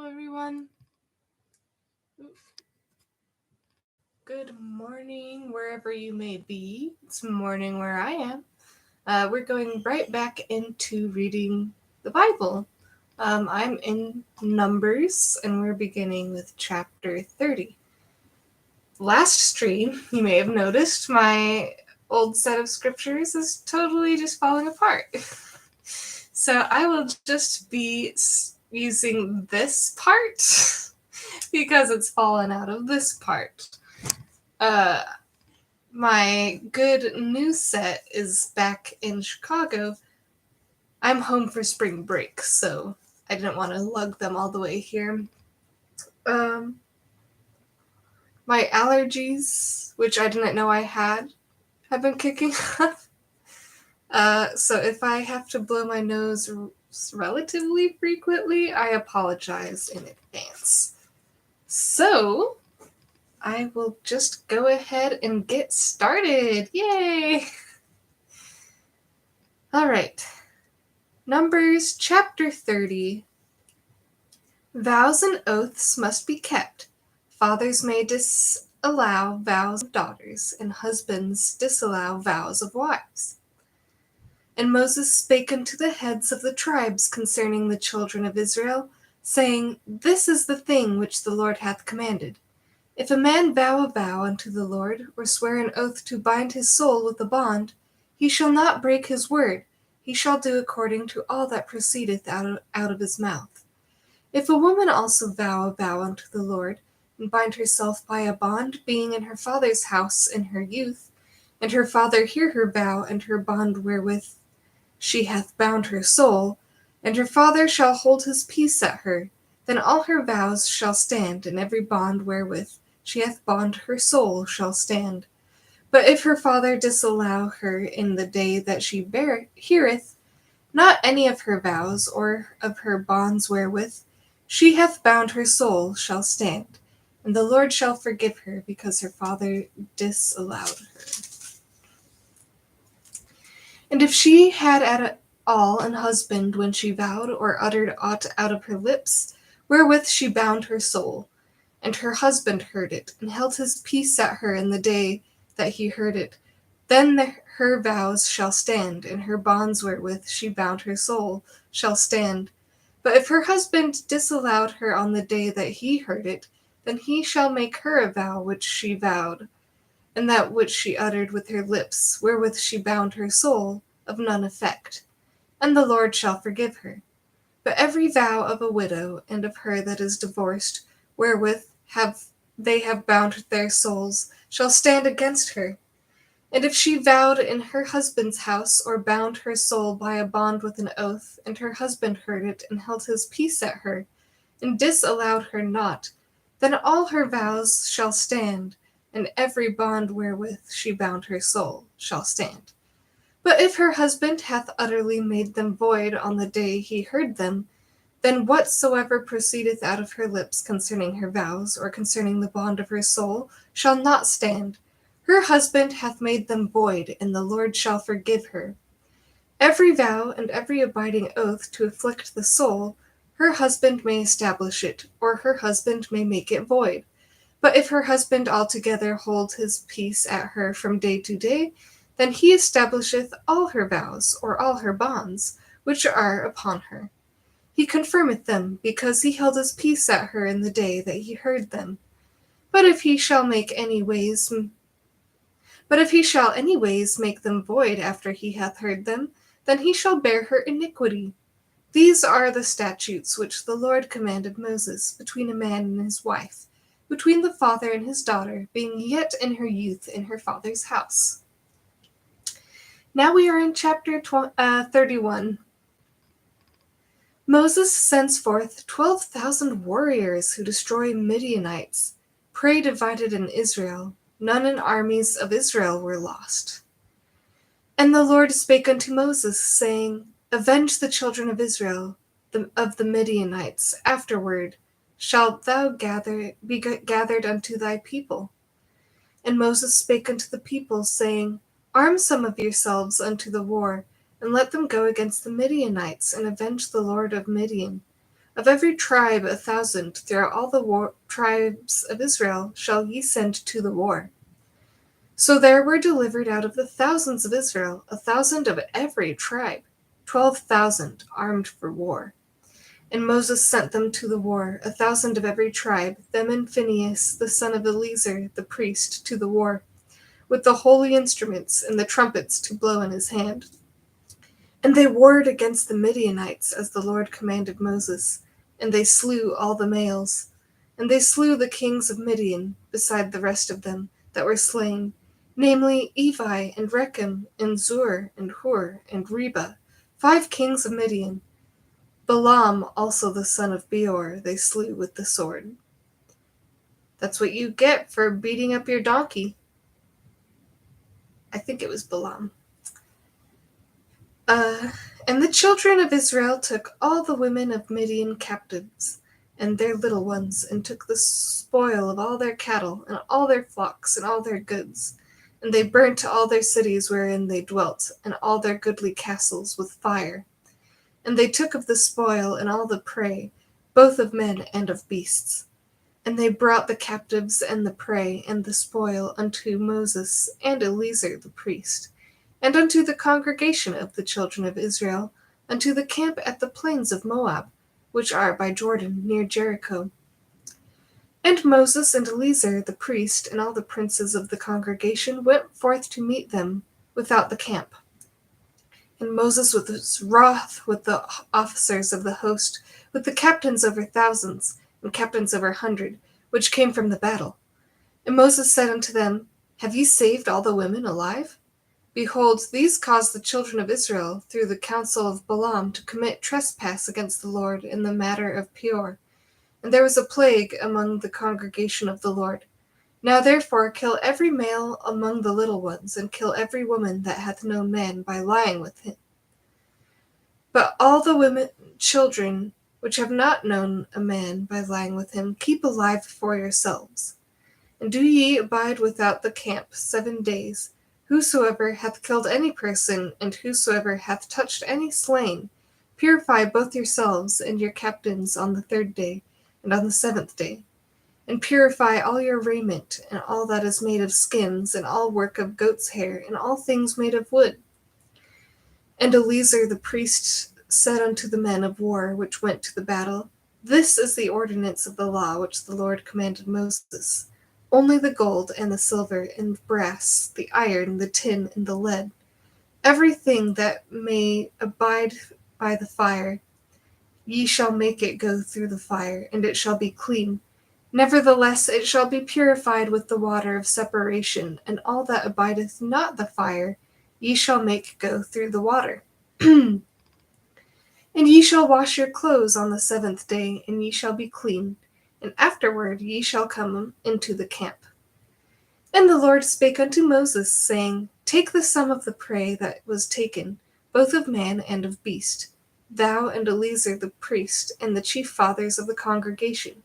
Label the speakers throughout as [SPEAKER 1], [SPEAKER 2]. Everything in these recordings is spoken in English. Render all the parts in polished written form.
[SPEAKER 1] everyone. Good morning, wherever you may be. It's morning where I am. We're going right back into reading the Bible. I'm in Numbers, and we're beginning with chapter 30. Last stream, you may have noticed my old set of scriptures is totally just falling apart. So I will just be using this part because it's fallen out of this part. My good new set is back in Chicago. I'm home for spring break, so I didn't want to lug them all the way here. My allergies, which I didn't know I had, have been kicking up. So if I have to blow my nose relatively frequently, I apologize in advance. So I will just go ahead and get started. Yay! All right. Numbers chapter 30. Vows and oaths must be kept. Fathers may disallow vows of daughters, and husbands disallow vows of wives. And Moses spake unto the heads of the tribes concerning the children of Israel, saying, This is the thing which the Lord hath commanded. If a man vow a vow unto the Lord, or swear an oath to bind his soul with a bond, he shall not break his word. He shall do according to all that proceedeth out of his mouth. If a woman also vow a vow unto the Lord, and bind herself by a bond, being in her father's house in her youth, and her father hear her vow and her bond wherewith she hath bound her soul, and her father shall hold his peace at her, then all her vows shall stand, and every bond wherewith she hath bound her soul shall stand. But if her father disallow her in the day that she heareth not any of her vows or of her bonds wherewith she hath bound her soul shall stand, and the Lord shall forgive her, because her father disallowed her. And if she had at all an husband when she vowed, or uttered aught out of her lips, wherewith she bound her soul, and her husband heard it, and held his peace at her in the day that he heard it, then her vows shall stand, and her bonds wherewith she bound her soul shall stand. But if her husband disallowed her on the day that he heard it, then he shall make her a vow which she vowed, and that which she uttered with her lips, wherewith she bound her soul, of none effect, and the Lord shall forgive her. But every vow of a widow and of her that is divorced, wherewith they have bound their souls, shall stand against her. And if she vowed in her husband's house, or bound her soul by a bond with an oath, and her husband heard it, and held his peace at her, and disallowed her not, then all her vows shall stand, and every bond wherewith she bound her soul shall stand. But if her husband hath utterly made them void on the day he heard them, then whatsoever proceedeth out of her lips concerning her vows, or concerning the bond of her soul, shall not stand. Her husband hath made them void, and the Lord shall forgive her. Every vow and every abiding oath to afflict the soul, her husband may establish it, or her husband may make it void. But if her husband altogether hold his peace at her from day to day, then he establisheth all her vows, or all her bonds, which are upon her. He confirmeth them, because he held his peace at her in the day that he heard them. But if he shall anyways make them void after he hath heard them, then he shall bear her iniquity. These are the statutes which the Lord commanded Moses between a man and his wife, between the father and his daughter, being yet in her youth in her father's house. Now we are in chapter 31. Moses sends forth 12,000 warriors who destroy Midianites. Prey divided in Israel. None in armies of Israel were lost. And the Lord spake unto Moses, saying, Avenge the children of Israel of the Midianites. Afterward shalt thou be gathered unto thy people. And Moses spake unto the people, saying, Arm some of yourselves unto the war, and let them go against the Midianites, and avenge the Lord of Midian. Of every tribe 1,000 throughout all the tribes of Israel shall ye send to the war. So there were delivered out of the thousands of Israel 1,000 of every tribe, 12,000 armed for war. And Moses sent them to the war, 1,000 of every tribe, them and Phinehas the son of Eleazar the priest to the war, with the holy instruments and the trumpets to blow in his hand. And they warred against the Midianites as the Lord commanded Moses, and they slew all the males. And they slew the kings of Midian, beside the rest of them that were slain, namely Evi and Rechem and Zur and Hur and Reba, 5 kings of Midian. Balaam also the son of Beor they slew with the sword. That's what you get for beating up your donkey. I think it was Balaam. And the children of Israel took all the women of Midian captives, and their little ones, and took the spoil of all their cattle, and all their flocks, and all their goods. And they burnt all their cities wherein they dwelt, and all their goodly castles with fire. And they took of the spoil and all the prey, both of men and of beasts. And they brought the captives and the prey and the spoil unto Moses and Eleazar the priest, and unto the congregation of the children of Israel, unto the camp at the plains of Moab, which are by Jordan near Jericho. And Moses and Eleazar the priest and all the princes of the congregation went forth to meet them without the camp. And Moses was wroth with the officers of the host, with the captains over thousands, and captains over 100, which came from the battle. And Moses said unto them, Have ye saved all the women alive? Behold, these caused the children of Israel, through the counsel of Balaam, to commit trespass against the Lord in the matter of Peor. And there was a plague among the congregation of the Lord. Now therefore kill every male among the little ones, and kill every woman that hath known man by lying with him. But all the children which have not known a man by lying with him, keep alive for yourselves. And do ye abide without the camp 7 days. Whosoever hath killed any person, and whosoever hath touched any slain, purify both yourselves and your captains on the 3rd day, and on the 7th day. And purify all your raiment, and all that is made of skins, and all work of goat's hair, and all things made of wood. And Eleazar the priest said unto the men of war which went to the battle, This is the ordinance of the law which the Lord commanded Moses. Only the gold and the silver and brass, the iron, the tin, and the lead, everything that may abide by the fire, ye shall make it go through the fire, and it shall be clean. Nevertheless it shall be purified with the water of separation, and all that abideth not the fire, ye shall make go through the water. And ye shall wash your clothes on the 7th day, and ye shall be clean, and afterward ye shall come into the camp. And the Lord spake unto Moses, saying, Take the sum of the prey that was taken, both of man and of beast, thou and Eleazar the priest, and the chief fathers of the congregation,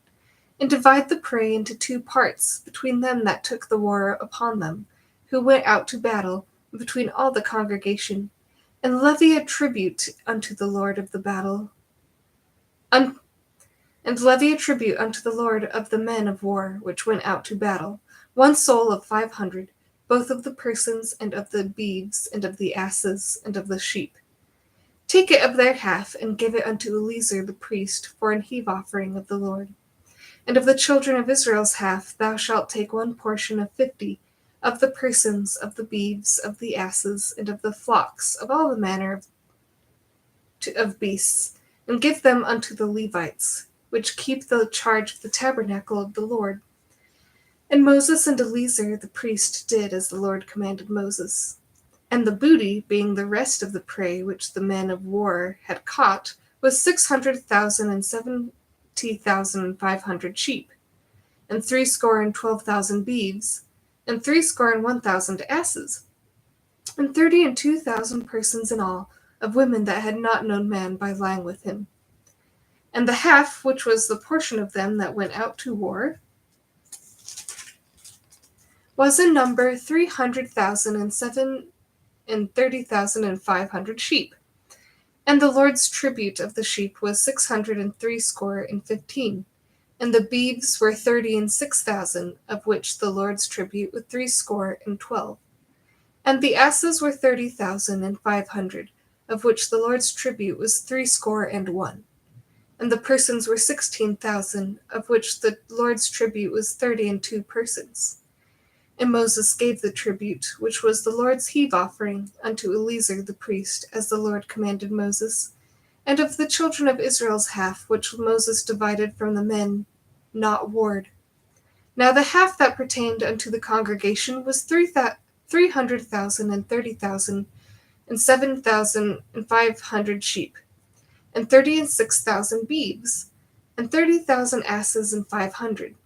[SPEAKER 1] and divide the prey into 2 parts, between them that took the war upon them, who went out to battle, and between all the congregation, and levy a tribute unto the Lord of the battle, and levy a tribute unto the Lord of the men of war which went out to battle, 1 soul of 500, both of the persons, and of the beeves, and of the asses, and of the sheep. Take it of their half, and give it unto Eleazar the priest for an heave offering of the Lord. And of the children of Israel's half thou shalt take 1 portion of 50, of the persons, of the beeves, of the asses, and of the flocks, of all the manner of beasts, and give them unto the Levites, which keep the charge of the tabernacle of the Lord. And Moses and Eleazar the priest did as the Lord commanded Moses. And the booty, being the rest of the prey which the men of war had caught, was 600,000 and 70,500 sheep, and 612,000 beeves, and 1,000 asses, and 32,000 persons in all, of women that had not known man by lying with him. And the half, which was the portion of them that went out to war, was in number 300,000 and 30,500 sheep, And the Lord's tribute of the sheep was 660 and the beeves were 36,000, of which the Lord's tribute was 60. And the asses were 30,500, of which the Lord's tribute was 61. And the persons were 16,000, of which the Lord's tribute was 32 persons. And Moses gave the tribute, which was the Lord's heave offering, unto Eleazar the priest, as the Lord commanded Moses. And of the children of Israel's half, which Moses divided from the men, not warred. Now the half that pertained unto the congregation was 300,000 and 30,000, and 7,500 sheep, and 36,000 beeves, and 30,000 asses and 500,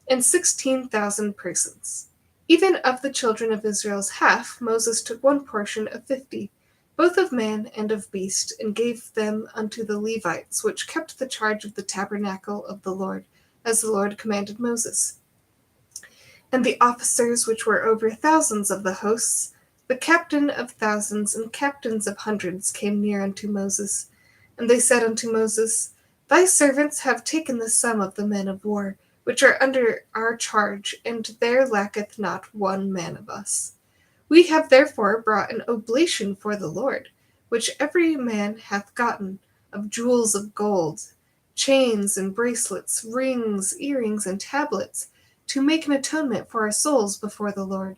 [SPEAKER 1] and 16,000 persons. Even of the children of Israel's half, Moses took one portion of 50, both of man and of beast, and gave them unto the Levites, which kept the charge of the tabernacle of the Lord, as the Lord commanded Moses. And the officers which were over thousands of the hosts, the captain of thousands and captains of hundreds, came near unto Moses. And they said unto Moses, Thy servants have taken the sum of the men of war, which are under our charge, and there lacketh not one man of us. We have therefore brought an oblation for the Lord, which every man hath gotten, of jewels of gold, chains and bracelets, rings, earrings, and tablets, to make an atonement for our souls before the Lord.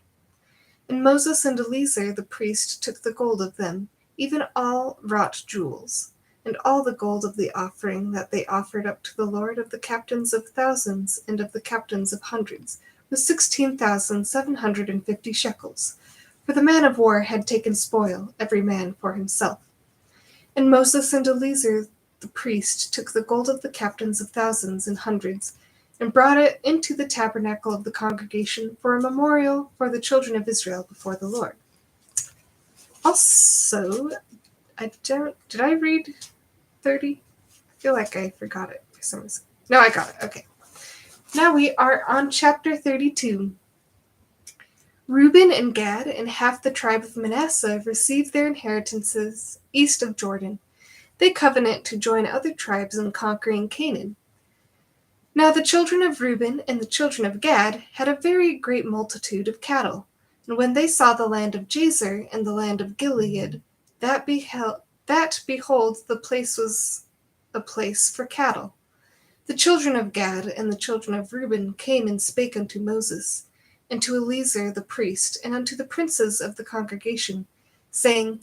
[SPEAKER 1] And Moses and Eleazar the priest took the gold of them, even all wrought jewels, and all the gold of the offering that they offered up to the Lord of the captains of thousands and of the captains of hundreds, was 16,750 shekels. For the man of war had taken spoil, every man for himself. And Moses and Eleazar the priest took the gold of the captains of thousands and hundreds, and brought it into the tabernacle of the congregation for a memorial for the children of Israel before the Lord. Also, did I read 30? I feel like I forgot it for some reason. No, I got it. Okay. Now we are on chapter 32. Reuben and Gad and half the tribe of Manasseh received their inheritances east of Jordan. They covenant to join other tribes in conquering Canaan. Now the children of Reuben and the children of Gad had a very great multitude of cattle. And when they saw the land of Jazer and the land of Gilead, behold, the place was a place for cattle. The children of Gad and the children of Reuben came and spake unto Moses, and to Eleazar the priest, and unto the princes of the congregation, saying,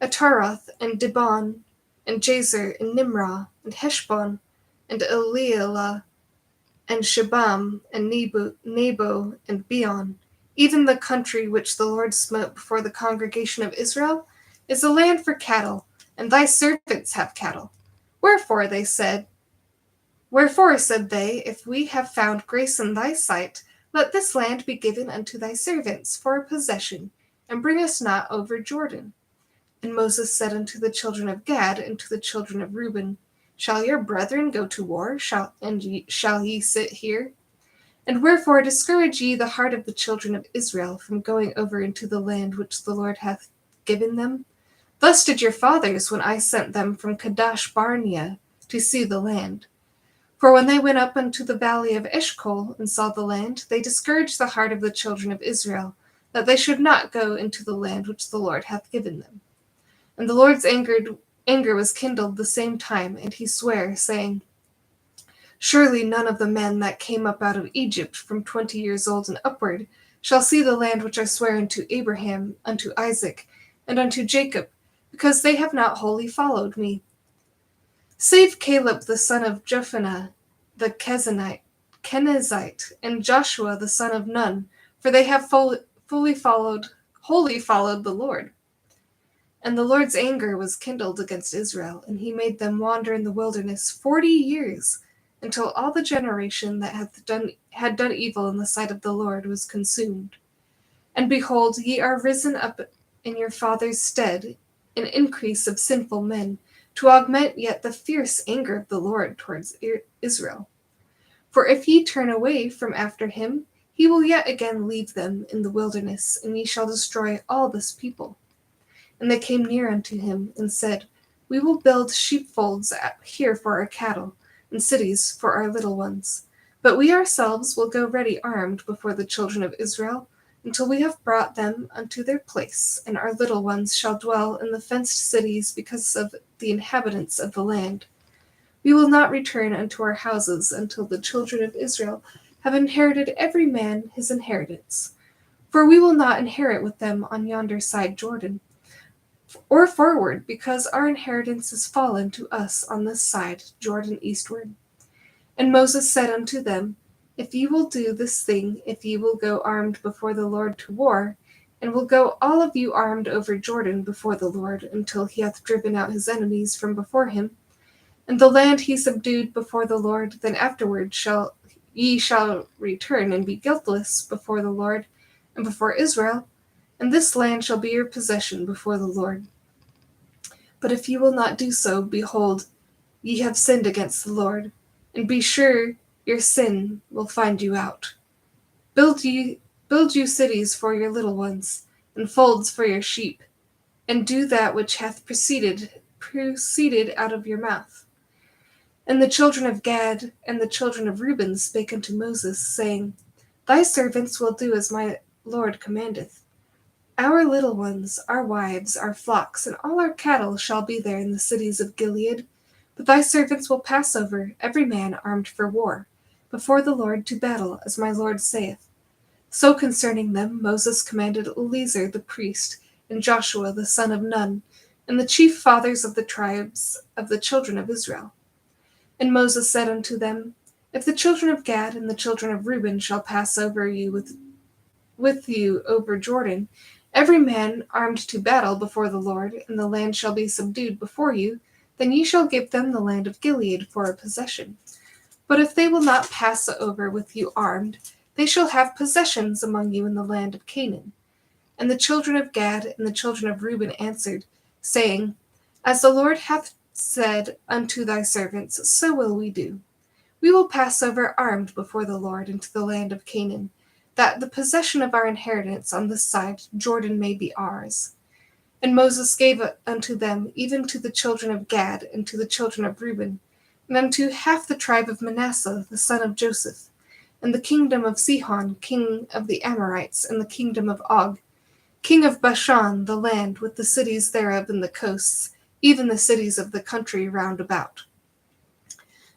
[SPEAKER 1] Ataroth and Dibon, and Jazer and Nimrah, and Heshbon, and Elealeh, and Shebam, and Nebo, and Beon, even the country which the Lord smote before the congregation of Israel, is a land for cattle, and thy servants have cattle. Wherefore, said they, if we have found grace in thy sight, let this land be given unto thy servants for a possession, and bring us not over Jordan. And Moses said unto the children of Gad and to the children of Reuben, Shall your brethren go to war, shall ye sit here? And wherefore discourage ye the heart of the children of Israel from going over into the land which the Lord hath given them? Thus did your fathers when I sent them from Kadesh Barnea to see the land. For when they went up unto the valley of Eshcol and saw the land, they discouraged the heart of the children of Israel, that they should not go into the land which the Lord hath given them. And the Lord's anger was kindled the same time, and he sware, saying, Surely none of the men that came up out of Egypt from 20 years old and upward shall see the land which I swear unto Abraham, unto Isaac, and unto Jacob, because they have not wholly followed me. Save Caleb the son of Jephunneh the Kenizzite, and Joshua the son of Nun, for they have wholly followed the Lord. And the Lord's anger was kindled against Israel, and he made them wander in the wilderness 40 years, until all the generation that had done evil in the sight of the Lord was consumed. And behold, ye are risen up in your father's stead, an increase of sinful men, to augment yet the fierce anger of the Lord towards Israel. For if ye turn away from after him, he will yet again leave them in the wilderness, and ye shall destroy all this people. And they came near unto him, and said, We will build sheepfolds here for our cattle, and cities for our little ones. But we ourselves will go ready armed before the children of Israel, until we have brought them unto their place, and our little ones shall dwell in the fenced cities because of the inhabitants of the land. We will not return unto our houses until the children of Israel have inherited every man his inheritance. For we will not inherit with them on yonder side Jordan, or forward, because our inheritance is fallen to us on this side Jordan eastward. And Moses said unto them, If ye will do this thing, if ye will go armed before the Lord to war, and will go all of you armed over Jordan before the Lord, until he hath driven out his enemies from before him, and the land he subdued before the Lord, then afterward ye shall return and be guiltless before the Lord and before Israel, and this land shall be your possession before the Lord. But if ye will not do so, behold, ye have sinned against the Lord, and be sure your sin will find you out. Build you cities for your little ones, and folds for your sheep, and do that which hath proceeded out of your mouth. And the children of Gad and the children of Reuben spake unto Moses, saying, Thy servants will do as my Lord commandeth. Our little ones, our wives, our flocks, and all our cattle shall be there in the cities of Gilead. But thy servants will pass over, every man armed for war, before the Lord to battle, as my Lord saith. So concerning them Moses commanded Eleazar the priest, and Joshua the son of Nun, and the chief fathers of the tribes of the children of Israel. And Moses said unto them, If the children of Gad and the children of Reuben shall pass over you with you over Jordan, every man armed to battle before the Lord, and the land shall be subdued before you, then ye shall give them the land of Gilead for a possession. But if they will not pass over with you armed, they shall have possessions among you in the land of Canaan. And the children of Gad and the children of Reuben answered, saying, As the Lord hath said unto thy servants, so will we do. We will pass over armed before the Lord into the land of Canaan, that the possession of our inheritance on this side Jordan may be ours. And Moses gave unto them, even to the children of Gad and to the children of Reuben, and unto half the tribe of Manasseh the son of Joseph, and the kingdom of Sihon king of the Amorites, and the kingdom of Og king of Bashan, the land with the cities thereof and the coasts, even the cities of the country round about.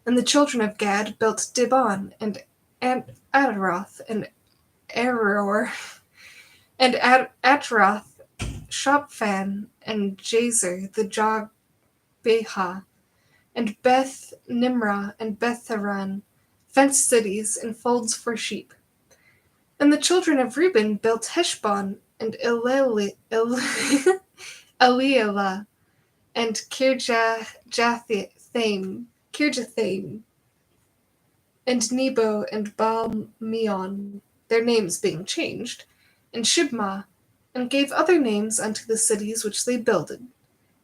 [SPEAKER 1] And the children of Gad built Dibon, and Ataroth, and Aror, and Atroth, Shophan, and Jazer, the Jogbeha, and Beth Nimrah, and Betharan, fenced cities, and folds for sheep. And the children of Reuben built Heshbon, and Eliela, and Kirjathaim, and Nebo, and Baal-meon, their names being changed, and Shibmah, and gave other names unto the cities which they builded.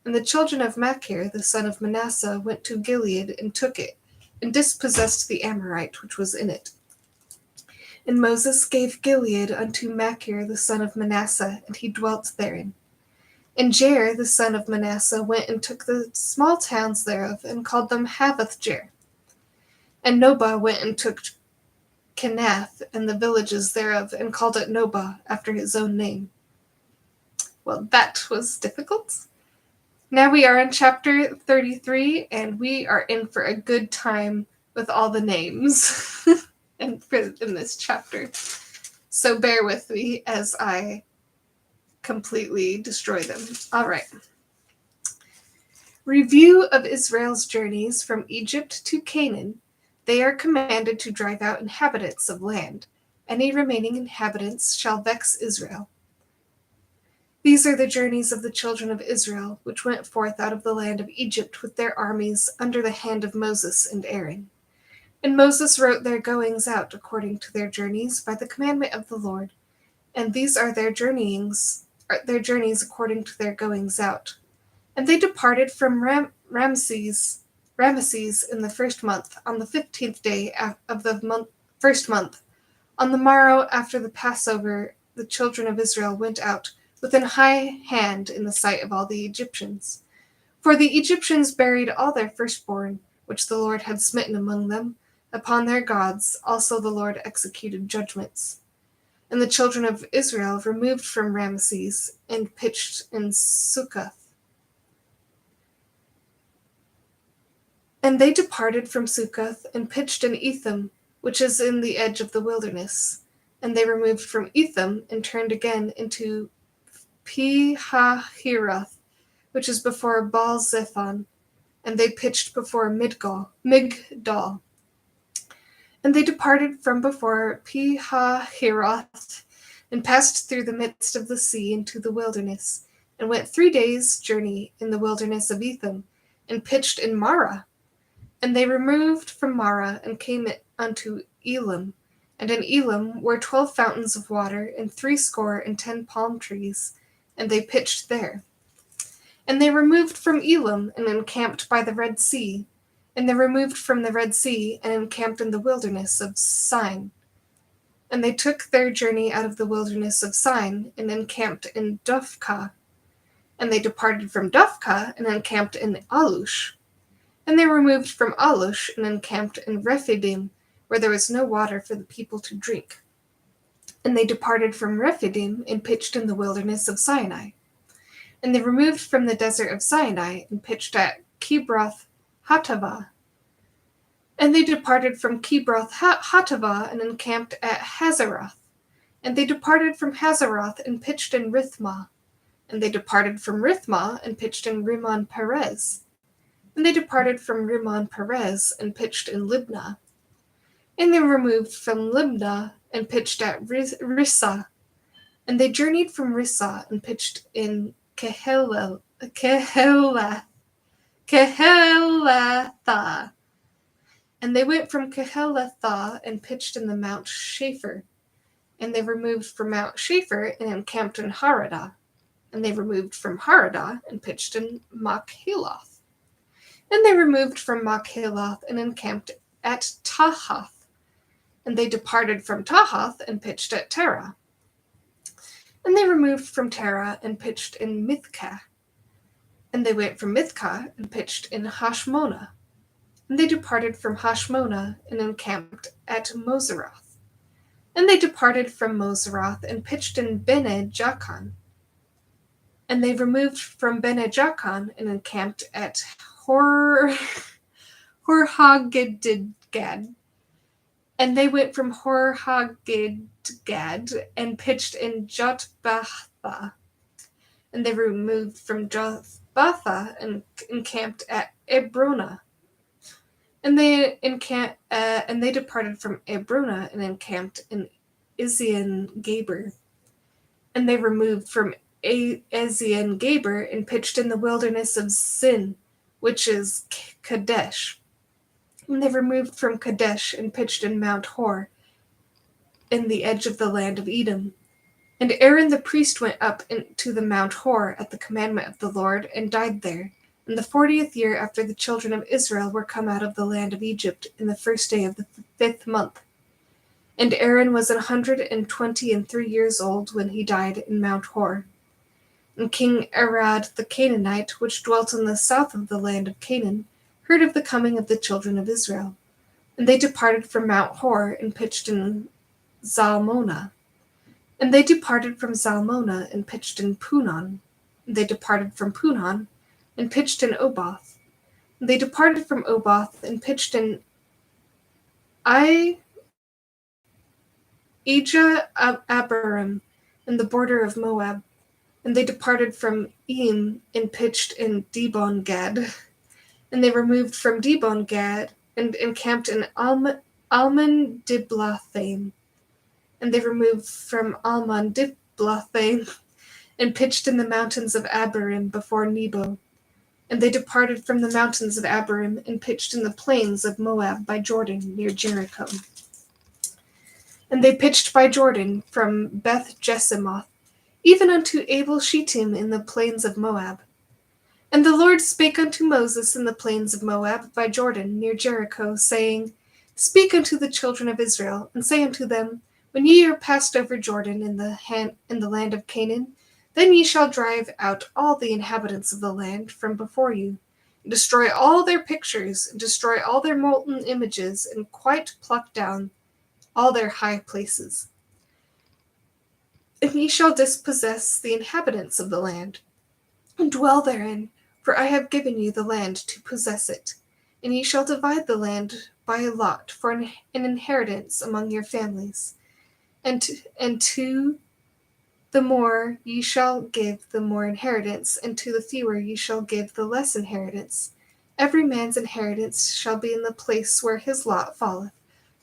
[SPEAKER 1] And the children of Machir, the son of Manasseh, went to Gilead, and took it, and dispossessed the Amorite which was in it. And Moses gave Gilead unto Machir, the son of Manasseh, and he dwelt therein. And Jair, the son of Manasseh, went and took the small towns thereof, and called them Havoth-jair. And Nobah went and took Kenath, and the villages thereof, and called it Nobah, after his own name. Well, that was difficult. Now we are in chapter 33, and we are in for a good time with all the names in this chapter. So bear with me as I completely destroy them. All right. Review of Israel's journeys from Egypt to Canaan. They are commanded to drive out inhabitants of land. Any remaining inhabitants shall vex Israel. These are the journeys of the children of Israel, which went forth out of the land of Egypt with their armies under the hand of Moses and Aaron. And Moses wrote their goings out according to their journeys by the commandment of the Lord. And these are their journeys according to their goings out. And they departed from Ramesses in the first month, on the 15th day of the first month. On the morrow after the Passover, the children of Israel went out with an high hand in the sight of all the Egyptians. For the Egyptians buried all their firstborn, which the Lord had smitten among them. Upon their gods also the Lord executed judgments. And the children of Israel removed from Ramesses and pitched in Succoth. And they departed from Succoth and pitched in Etham, which is in the edge of the wilderness. And they removed from Etham and turned again into Pi-hahiroth, which is before Baal-zephon, and they pitched before Migdol. And they departed from before Pi-hahiroth, and passed through the midst of the sea into the wilderness, and went 3 days' journey in the wilderness of Etham, and pitched in Marah. And they removed from Marah, and came unto Elim. And in Elim were 12 fountains of water, and 70 palm trees, and they pitched there. And they removed from Elim, and encamped by the Red Sea. And they removed from the Red Sea, and encamped in the wilderness of Sin. And they took their journey out of the wilderness of Sin, and encamped in Dophkah. And they departed from Dophkah, and encamped in Alush. And they removed from Alush, and encamped in Rephidim, where there was no water for the people to drink. And they departed from Rephidim, and pitched in the wilderness of Sinai. And they removed from the desert of Sinai, and pitched at Kibroth Hattaavah. And they departed from Kibroth Hattaavah, and encamped at Hazeroth. And they departed from Hazeroth, and pitched in Rithmah. And they departed from Rithmah, and pitched in Rimmon Perez. And they departed from Rimmon Perez, and pitched in Libnah. And they removed from Libnah, and pitched at Rissah. And they journeyed from Rissah, and pitched in Kehelathah. And they went from Kehelathah, and pitched in the Mount Shapher. And they removed from Mount Shapher, and encamped in Haradah. And they removed from Haradah, and pitched in Machheloth. And they removed from Machheloth, and encamped at Tahath. And they departed from Tahath, and pitched at Terah. And they removed from Terah, and pitched in Mithkah. And they went from Mithkah, and pitched in Hashmonah. And they departed from Hashmonah, and encamped at Moseroth. And they departed from Moseroth, and pitched in Bene-Jaakan. And they removed from Bene-Jaakan, and encamped at Hor-Haggidgad. And they went from Hor-Haggidgad, and pitched in Jotbatha. And they removed from Jotbatha, and encamped at Ebrona. And they departed from Ebrona, and encamped in Ezion-Geber. And they removed from Ezion-Geber, and pitched in the wilderness of Zin, which is Kadesh. And they removed from Kadesh, and pitched in Mount Hor, in the edge of the land of Edom. And Aaron the priest went up into the Mount Hor at the commandment of the Lord, and died there, in the 40th year after the children of Israel were come out of the land of Egypt, in the 1st day of the 5th month. And Aaron was 123 years old when he died in Mount Hor. And King Arad the Canaanite, which dwelt in the south of the land of Canaan, heard of the coming of the children of Israel. And they departed from Mount Hor, and pitched in Zalmonah. And they departed from Zalmonah, and pitched in Punon. And they departed from Punon, and pitched in Oboth. And they departed from Oboth, and pitched in Abarim, in the border of Moab. And they departed from Eim, and pitched in Dibon-Gad. And they removed from Dibon-Gad, and encamped in Almon-Diblathaim. And they removed from Almon-Diblathaim, and pitched in the mountains of Abarim before Nebo. And they departed from the mountains of Abarim, and pitched in the plains of Moab by Jordan, near Jericho. And they pitched by Jordan from Beth-Jesimoth, even unto Abel-Shittim in the plains of Moab. And the Lord spake unto Moses in the plains of Moab by Jordan, near Jericho, saying, Speak unto the children of Israel, and say unto them, When ye are passed over Jordan in the land of Canaan, Then ye shall drive out all the inhabitants of the land from before you, and destroy all their pictures, and destroy all their molten images, and quite pluck down all their high places. And ye shall dispossess the inhabitants of the land, and dwell therein, for I have given you the land to possess it. And ye shall divide the land by a lot for an inheritance among your families. And to the more ye shall give the more inheritance, and to the fewer ye shall give the less inheritance. Every man's inheritance shall be in the place where his lot falleth.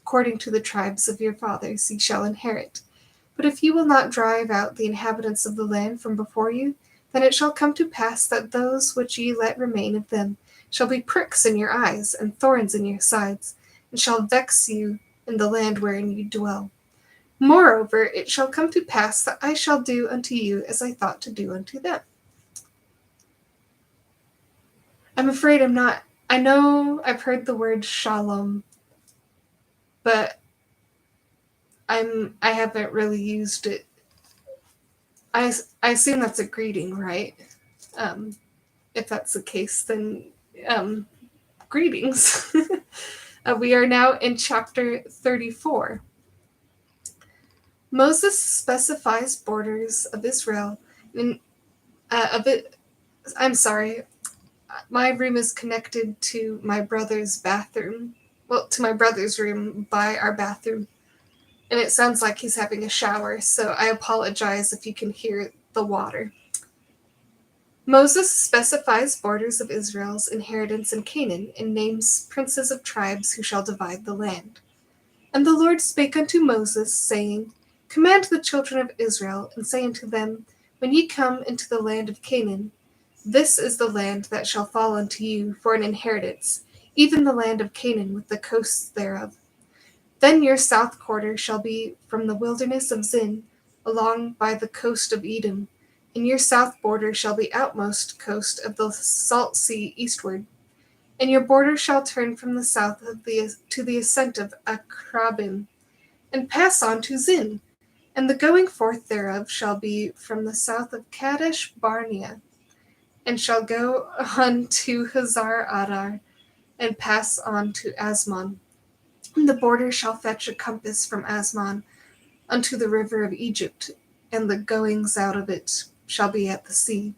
[SPEAKER 1] According to the tribes of your fathers ye shall inherit. But if you will not drive out the inhabitants of the land from before you, then it shall come to pass that those which ye let remain of them shall be pricks in your eyes, and thorns in your sides, and shall vex you in the land wherein you dwell. Moreover, it shall come to pass that I shall do unto you as I thought to do unto them. I'm afraid I'm not. I know I've heard the word shalom, but I haven't really used it. I assume that's a greeting, right? If that's the case, then greetings. We are now in chapter 34. Moses specifies borders of Israel. I'm sorry. My room is connected to my brother's bathroom. Well, to my brother's room by our bathroom. And it sounds like he's having a shower, so I apologize if you can hear the water. Moses specifies borders of Israel's inheritance in Canaan, and names princes of tribes who shall divide the land. And the Lord spake unto Moses, saying, Command the children of Israel, and say unto them, When ye come into the land of Canaan, this is the land that shall fall unto you for an inheritance, even the land of Canaan with the coasts thereof. Then your south quarter shall be from the wilderness of Zin, along by the coast of Edom, and your south border shall be outmost coast of the salt sea eastward. And your border shall turn from the south to the ascent of Akrabim, and pass on to Zin. And the going forth thereof shall be from the south of Kadesh Barnea, and shall go on to Hazar Adar, and pass on to Asmon. And the border shall fetch a compass from Asmon unto the river of Egypt, and the goings out of it shall be at the sea.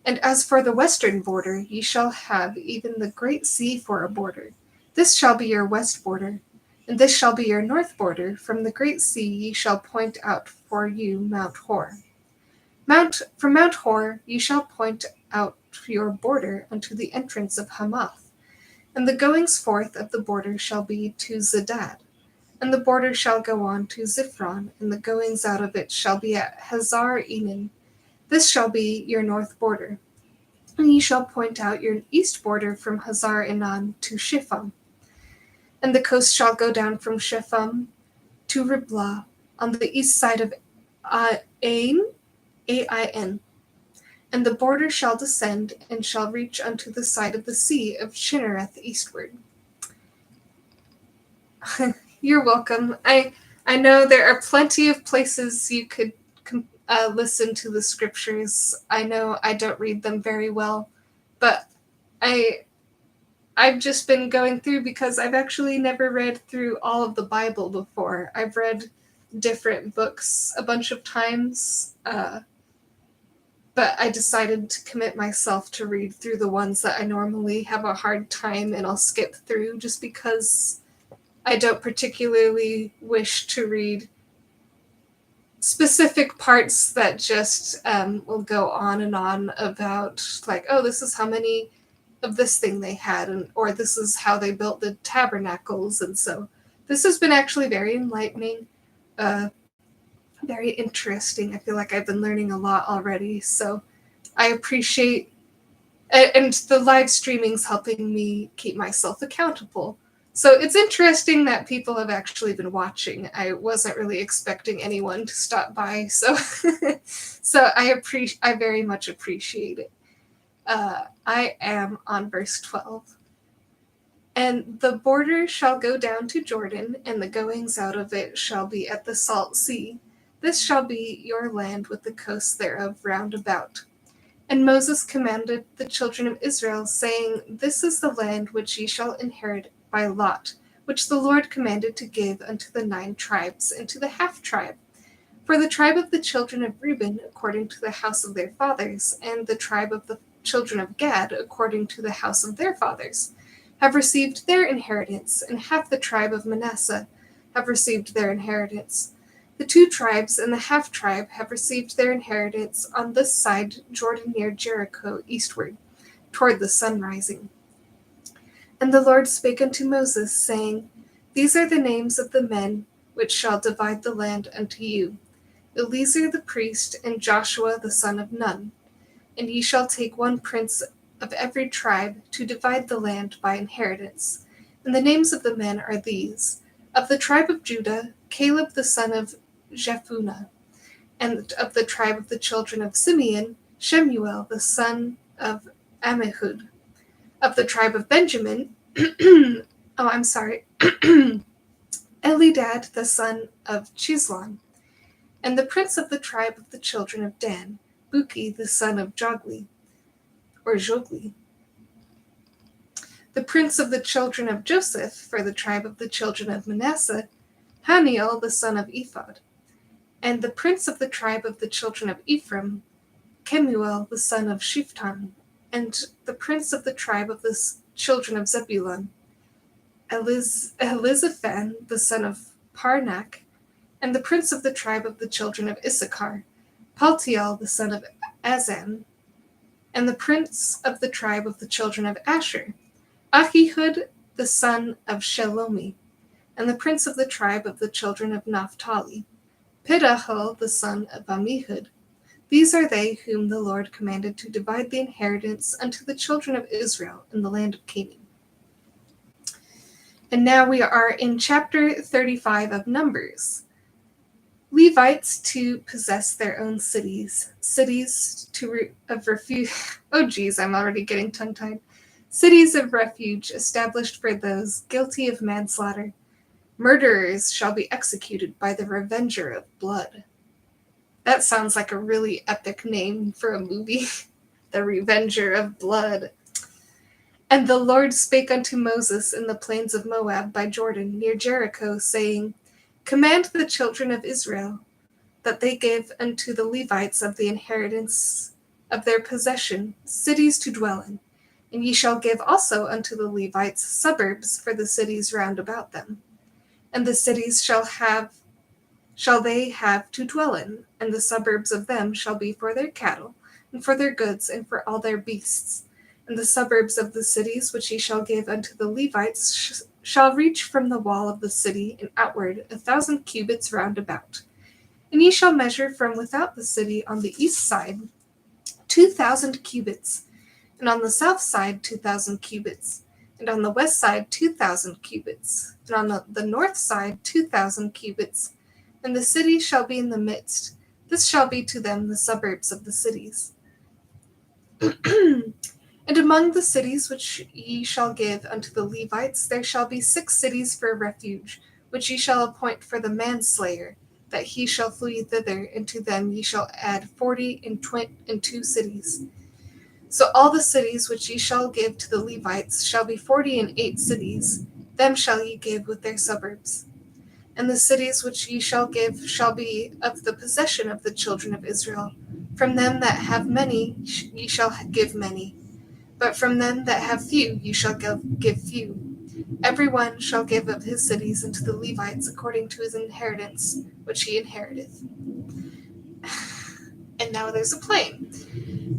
[SPEAKER 1] And as for the western border, ye shall have even the great sea for a border. This shall be your west border, and this shall be your north border. From the great sea ye shall point out for you Mount Hor. From Mount Hor ye shall point out your border unto the entrance of Hamath. And the goings forth of the border shall be to Zedad. And the border shall go on to Ziphron, and the goings out of it shall be at Hazar Enan. This shall be your north border. And ye shall point out your east border from Hazar Enan to Shipham. And the coast shall go down from Shipham to Riblah on the east side of Ain, A-I-N. And the border shall descend, and shall reach unto the side of the sea of Chinnereth eastward. You're welcome. I know there are plenty of places you could listen to the scriptures. I know I don't read them very well, but I've just been going through because I've actually never read through all of the Bible before. I've read different books a bunch of times, but I decided to commit myself to read through the ones that I normally have a hard time and I'll skip through just because I don't particularly wish to read specific parts that just will go on and on about, like, oh, this is how many of this thing they had, or this is how they built the tabernacles. And so this has been actually very enlightening, very interesting. I feel like I've been learning a lot already, so I appreciate, and the live streaming's helping me keep myself accountable. So it's interesting that people have actually been watching. I wasn't really expecting anyone to stop by, so so I very much appreciate it. I am on verse 12. And the border shall go down to Jordan, and the goings out of it shall be at the salt sea. This shall be your land with the coasts thereof round about. And Moses commanded the children of Israel, saying, This is the land which ye shall inherit by lot, which the Lord commanded to give unto the 9 tribes, and to the half tribe. For the tribe of the children of Reuben, according to the house of their fathers, and the tribe of the children of Gad, according to the house of their fathers, have received their inheritance, and half the tribe of Manasseh have received their inheritance. The 2 tribes and the half tribe have received their inheritance on this side Jordan near Jericho eastward, toward the sun rising. And the Lord spake unto Moses, saying, These are the names of the men which shall divide the land unto you, Eleazar the priest, and Joshua the son of Nun. And ye shall take 1 prince of every tribe to divide the land by inheritance. And the names of the men are these: of the tribe of Judah, Caleb the son of Jephunneh; and of the tribe of the children of Simeon, Shemuel the son of Ammihud; of the tribe of Benjamin, Elidad the son of Chislon; and the prince of the tribe of the children of Dan, Buki the son of Jogli. The prince of the children of Joseph, for the tribe of the children of Manasseh, Haniel the son of Ephod; and the prince of the tribe of the children of Ephraim, Kemuel the son of Shiftan; and the prince of the tribe of the children of Zebulun, Elizaphan the son of Parnak; and the prince of the tribe of the children of Issachar, Paltiel the son of Azan; and the prince of the tribe of the children of Asher, Ahihud the son of Shelomi; and the prince of the tribe of the children of Naphtali, Pedahel the son of Ammihud. These are they whom the Lord commanded to divide the inheritance unto the children of Israel in the land of Canaan. And now we are in chapter 35 of Numbers. Levites to possess their own cities of refuge. Oh geez, I'm already getting tongue-tied. Cities of refuge established for those guilty of manslaughter. Murderers shall be executed by the revenger of blood. That sounds like a really epic name for a movie. The Revenger of Blood. And the Lord spake unto Moses in the plains of Moab by Jordan, near Jericho, saying, Command the children of Israel that they give unto the Levites of the inheritance of their possession cities to dwell in. And ye shall give also unto the Levites suburbs for the cities round about them. And the cities shall they have to dwell in, and the suburbs of them shall be for their cattle, and for their goods, and for all their beasts. And the suburbs of the cities which ye shall give unto the Levites shall reach from the wall of the city and outward 1,000 cubits round about. And ye shall measure from without the city on the east side 2,000 cubits, and on the south side 2,000 cubits, and on the west side 2,000 cubits, and on the north side 2,000 cubits. And the city shall be in the midst. This shall be to them the suburbs of the cities. And among the cities which ye shall give unto the Levites, there shall be 6 cities for refuge, which ye shall appoint for the manslayer, that he shall flee thither, and to them ye shall add 40 and 2 cities. So all the cities which ye shall give to the Levites shall be 48 cities, them shall ye give with their suburbs. And the cities which ye shall give shall be of the possession of the children of Israel. From them that have many ye shall give many, but from them that have few ye shall give few. Every one shall give of his cities unto the Levites according to his inheritance, which he inheriteth. And now there's a plain.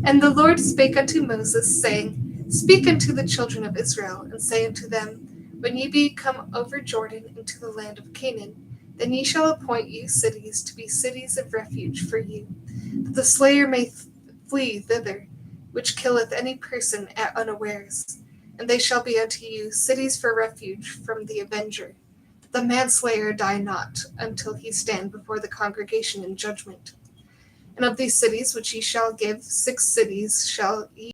[SPEAKER 1] And the Lord spake unto Moses, saying, Speak unto the children of Israel, and say unto them, When ye be come over Jordan into the land of Canaan, then ye shall appoint you cities to be cities of refuge for you, that the slayer may flee thither, which killeth any person at unawares. And they shall be unto you cities for refuge from the avenger, that the manslayer die not, until he stand before the congregation in judgment. And of these cities which ye shall give, 6 cities shall ye